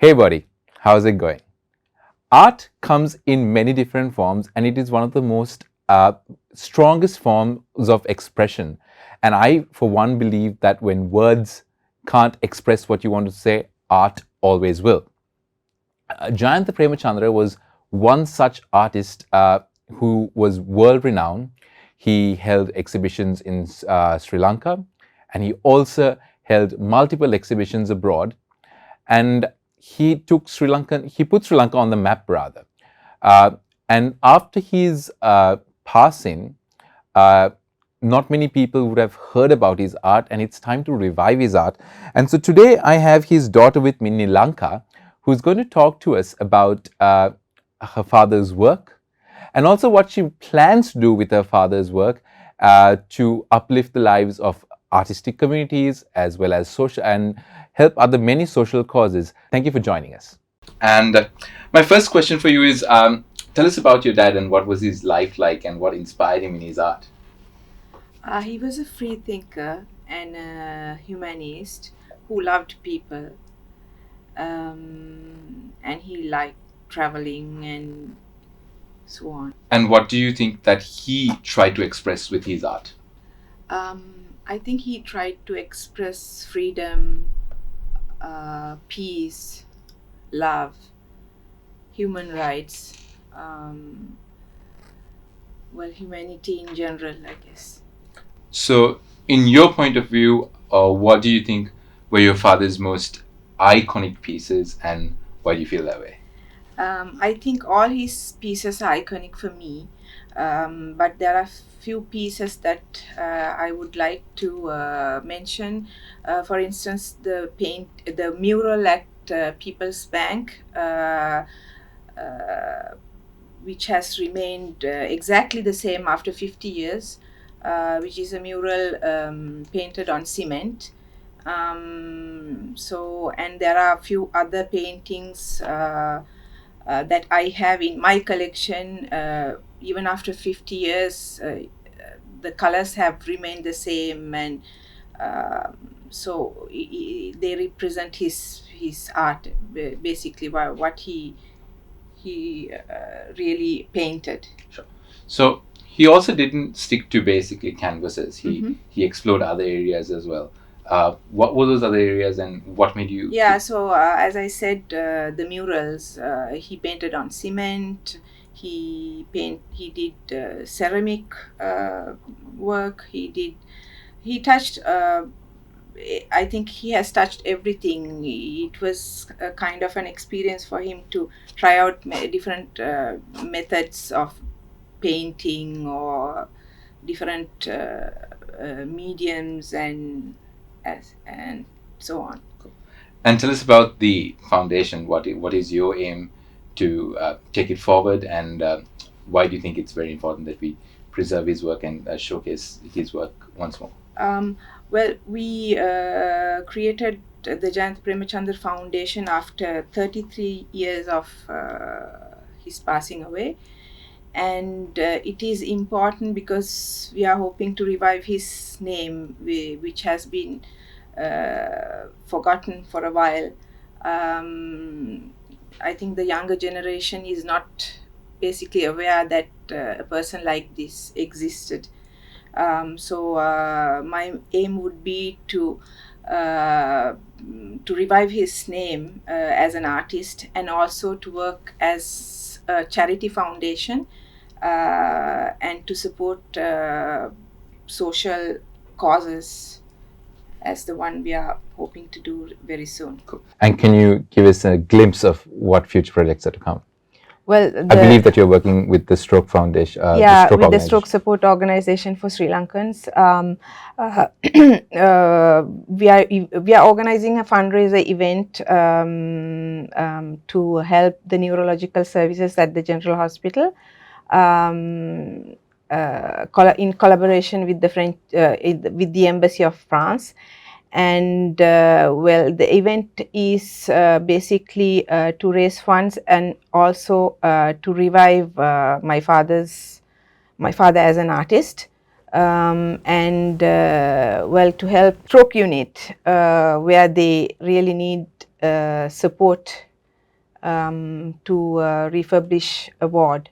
Hey buddy, how's it going? Art comes in many different forms and it is one of the most strongest forms of expression. And I, for one, believe that when words can't express what you want to say, art always will. Jayantha Premachandara was one such artist who was world renowned. He held exhibitions in Sri Lanka and he also held multiple exhibitions abroad. And he put Sri Lanka on the map rather. Uh, and after his passing, uh, not many people would have heard about his art, and it's time to revive his art. And so today I have his daughter with me, Nilanka, who's going to talk to us about her father's work and also what she plans to do with her father's work to uplift the lives of artistic communities as well as social and help other many social causes. Thank you for joining us. And my first question for you is tell us about your dad and what was his life like and what inspired him in his art. He was a free thinker and a humanist who loved people, and he liked traveling and so on. And what do you think that he tried to express with his art? I think he tried to express freedom, peace, love, human rights, um, humanity in general, I guess. So, in your point of view, what do you think were your father's most iconic pieces and why do you feel that way? I think all his pieces are iconic for me, but there are few pieces that I would like to mention. For instance, the mural at People's Bank, which has remained exactly the same after 50 years, which is a mural painted on cement. And there are a few other paintings that I have in my collection. Even after 50 years, the colors have remained the same, and they represent his art, basically what he really painted. Sure. So he also didn't stick to basically canvases. Mm-hmm. He explored other areas as well. What were those other areas, and what made you? Yeah, so as I said, the murals he painted on cement. He did ceramic work. He touched. I think he has touched everything. It was a kind of an experience for him to try out different methods of painting or different mediums and so on. And tell us about the foundation. What is your aim to take it forward, and why do you think it's very important that we preserve his work and showcase his work once more? We created the Jayantha Premachandara Foundation after 33 years of his passing away. And it is important because we are hoping to revive his name, which has been forgotten for a while. I think the younger generation is not basically aware that a person like this existed. My aim would be to revive his name as an artist and also to work as a charity foundation and to support social causes as the one we are hoping to do very soon. Cool. And can you give us a glimpse of what future projects are to come? Well, I believe that you're working with the Stroke Foundation. With the Stroke Support Organization for Sri Lankans. We are organizing a fundraiser event to help the neurological services at the General Hospital. In collaboration with with the Embassy of France. And the event is basically to raise funds and also to revive my father as an artist, and to help stroke unit where they really need support to refurbish a ward.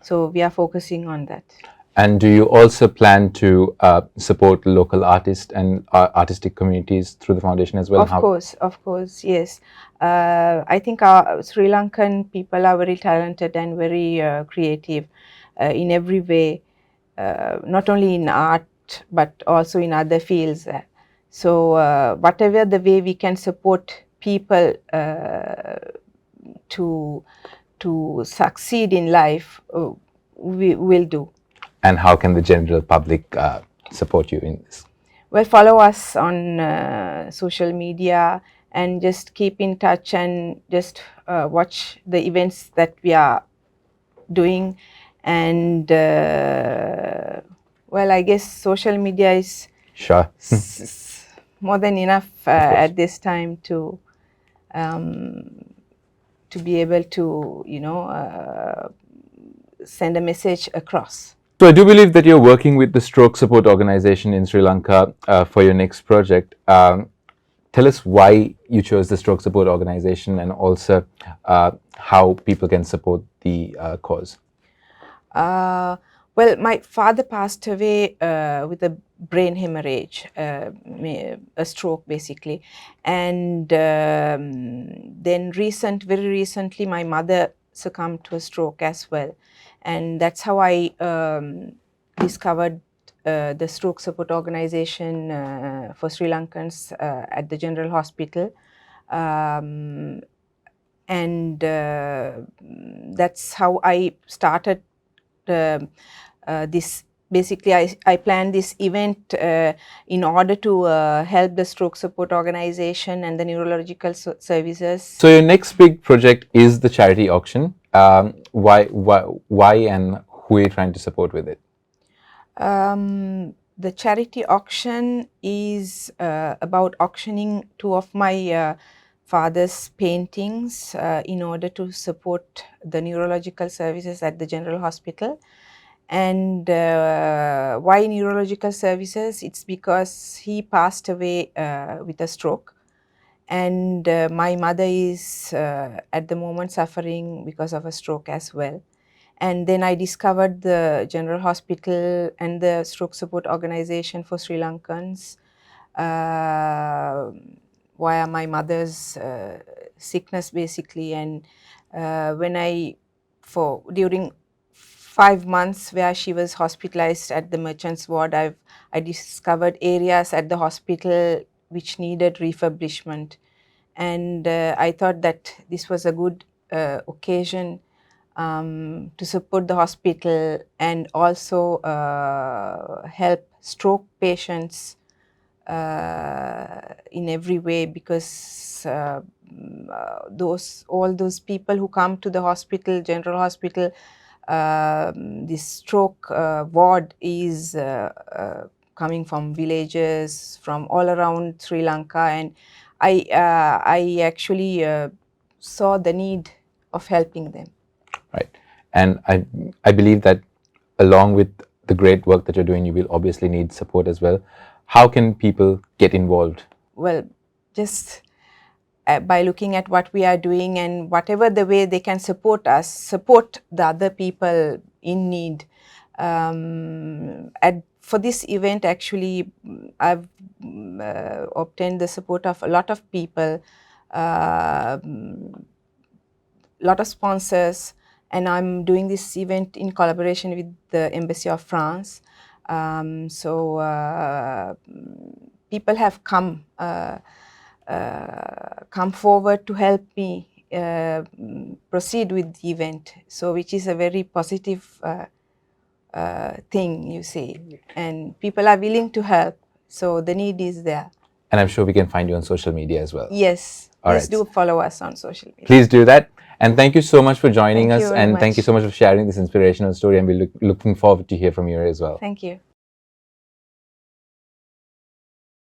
So we are focusing on that. And do you also plan to support local artists and artistic communities through the foundation as well? Of course, yes. I think our Sri Lankan people are very talented and very creative in every way, not only in art but also in other fields. So whatever the way we can support people to succeed in life, we will do. And how can the general public support you in this? Well, follow us on social media and just keep in touch and just watch the events that we are doing. And well, I guess social media is Sure. more than enough at this time to be able to, send a message across. So I do believe that you're working with the stroke support organization in Sri Lanka for your next project. Tell us why you chose the stroke support organization and also how people can support the cause. Well, my father passed away with a brain hemorrhage, a stroke basically. And then very recently, my mother succumbed to a stroke as well. And that's how I discovered the stroke support organization for Sri Lankans at the General Hospital. And that's how I started this. Basically, I planned this event in order to help the stroke support organization and the neurological services. So your next big project is the charity auction. Why and who are you trying to support with it? The charity auction is about auctioning two of my father's paintings in order to support the neurological services at the General Hospital. And why neurological services? It's because he passed away with a stroke. And my mother is at the moment suffering because of a stroke as well. And then I discovered the General Hospital and the Stroke Support Organization for Sri Lankans via my mother's sickness basically. And during 5 months where she was hospitalized at the Merchants Ward, I discovered areas at the hospital which needed refurbishment. And I thought that this was a good occasion to support the hospital and also help stroke patients in every way, because all those people who come to the hospital, General Hospital, this stroke ward is coming from villages from all around Sri Lanka, and I actually saw the need of helping them. Right. And I believe that along with the great work that you're doing, you will obviously need support as well. How can people get involved? Well, just by looking at what we are doing and whatever the way they can support us, support the other people in need. For this event, actually, I've obtained the support of a lot of people, lot of sponsors, and I'm doing this event in collaboration with the Embassy of France. So people have come forward to help me proceed with the event, so which is a very positive thing, you see, and people are willing to help, so the need is there. And I'm sure we can find you on social media as well. Yes, All please right. do follow us on social media. Please do that. And thank you so much for joining Thank us. you very And much. thank you so much for sharing this inspirational story. And we're looking forward to hear from you as well. Thank you.